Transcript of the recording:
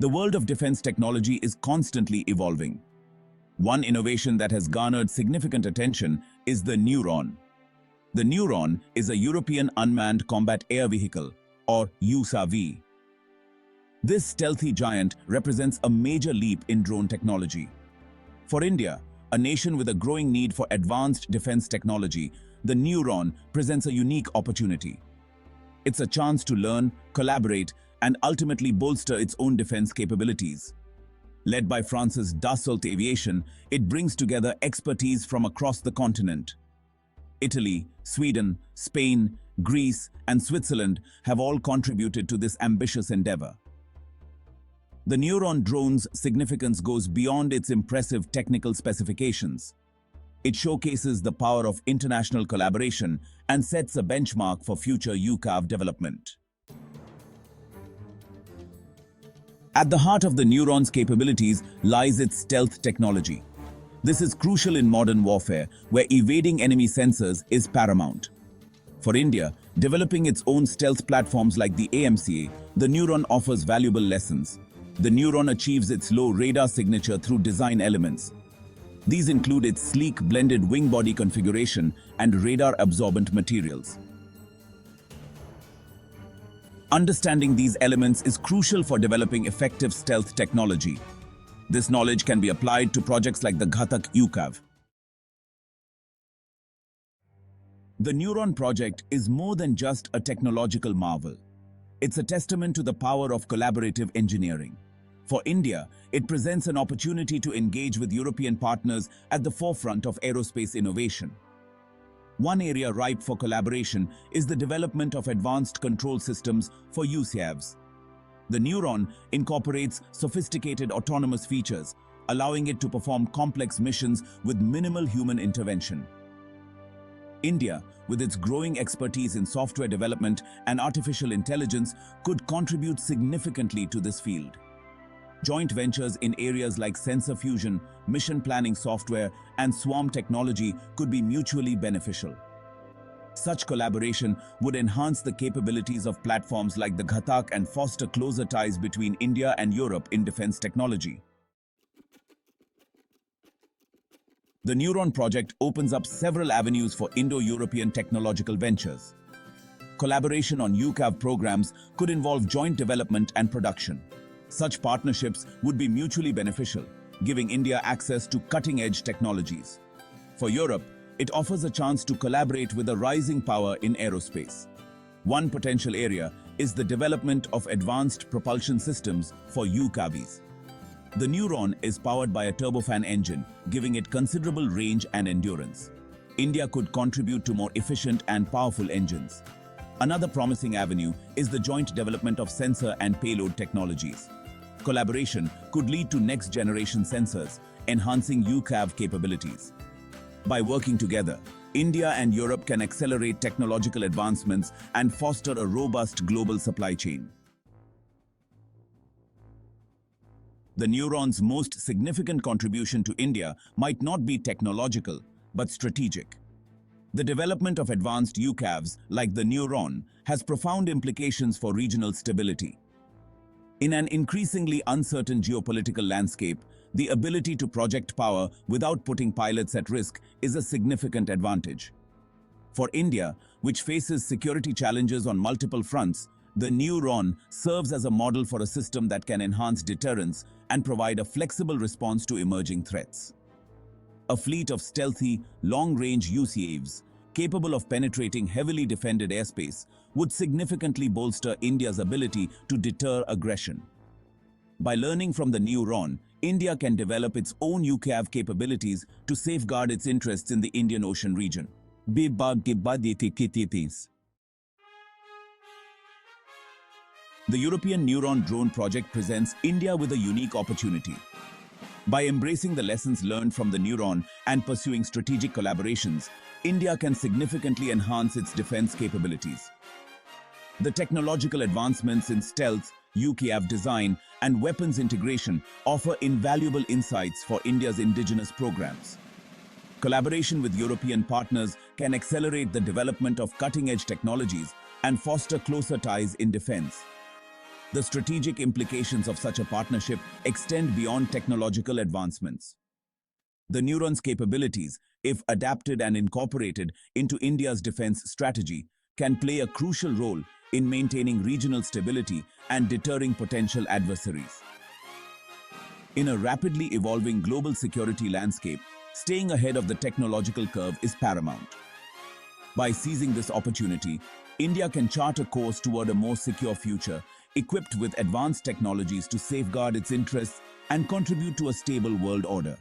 The world of defense technology is constantly evolving. One innovation that has garnered significant attention is the Neuron. The Neuron is a European unmanned combat air vehicle, or USAV. This stealthy giant represents a major leap in drone technology. For India, a nation with a growing need for advanced defense technology, the Neuron presents a unique opportunity. It's a chance to learn, collaborate, and ultimately bolster its own defense capabilities. Led by France's Dassault Aviation, it brings together expertise from across the continent. Italy, Sweden, Spain, Greece, and Switzerland have all contributed to this ambitious endeavor. The Neuron drone's significance goes beyond its impressive technical specifications. It showcases the power of international collaboration and sets a benchmark for future UCAV development. At the heart of the Neuron's capabilities lies its stealth technology. This is crucial in modern warfare, where evading enemy sensors is paramount. For India, developing its own stealth platforms like the AMCA, the Neuron offers valuable lessons. The Neuron achieves its low radar signature through design elements. These include its sleek blended wing body configuration and radar-absorbent materials. Understanding these elements is crucial for developing effective stealth technology. This knowledge can be applied to projects like the Ghatak UCAV. The Neuron project is more than just a technological marvel. It's a testament to the power of collaborative engineering. For India, it presents an opportunity to engage with European partners at the forefront of aerospace innovation. One area ripe for collaboration is the development of advanced control systems for UCAVs. The Neuron incorporates sophisticated autonomous features, allowing it to perform complex missions with minimal human intervention. India, with its growing expertise in software development and artificial intelligence, could contribute significantly to this field. Joint ventures in areas like sensor fusion, mission planning software, and swarm technology could be mutually beneficial. Such collaboration would enhance the capabilities of platforms like the Ghatak and foster closer ties between India and Europe in defense technology. The Neuron project opens up several avenues for Indo-European technological ventures. Collaboration on UCAV programs could involve joint development and production. Such partnerships would be mutually beneficial, giving India access to cutting-edge technologies. For Europe, it offers a chance to collaborate with a rising power in aerospace. One potential area is the development of advanced propulsion systems for UCAVs. The Neuron is powered by a turbofan engine, giving it considerable range and endurance. India could contribute to more efficient and powerful engines. Another promising avenue is the joint development of sensor and payload technologies. Collaboration could lead to next-generation sensors, enhancing UCAV capabilities. By working together, India and Europe can accelerate technological advancements and foster a robust global supply chain. The Neuron's most significant contribution to India might not be technological, but strategic. The development of advanced UCAVs, like the Neuron, has profound implications for regional stability. In an increasingly uncertain geopolitical landscape, the ability to project power without putting pilots at risk is a significant advantage. For India, which faces security challenges on multiple fronts, the Neuron serves as a model for a system that can enhance deterrence and provide a flexible response to emerging threats. A fleet of stealthy, long-range UCAVs, capable of penetrating heavily defended airspace, would significantly bolster India's ability to deter aggression. By learning from the Neuron, India can develop its own UCAV capabilities to safeguard its interests in the Indian Ocean region. The European Neuron drone project presents India with a unique opportunity. By embracing the lessons learned from the Neuron and pursuing strategic collaborations, India can significantly enhance its defense capabilities. The technological advancements in stealth, UCAV design, and weapons integration offer invaluable insights for India's indigenous programs. Collaboration with European partners can accelerate the development of cutting-edge technologies and foster closer ties in defense. The strategic implications of such a partnership extend beyond technological advancements. The Neuron's capabilities, if adapted and incorporated into India's defense strategy, can play a crucial role in maintaining regional stability and deterring potential adversaries. In a rapidly evolving global security landscape, staying ahead of the technological curve is paramount. By seizing this opportunity, India can chart a course toward a more secure future, equipped with advanced technologies to safeguard its interests and contribute to a stable world order.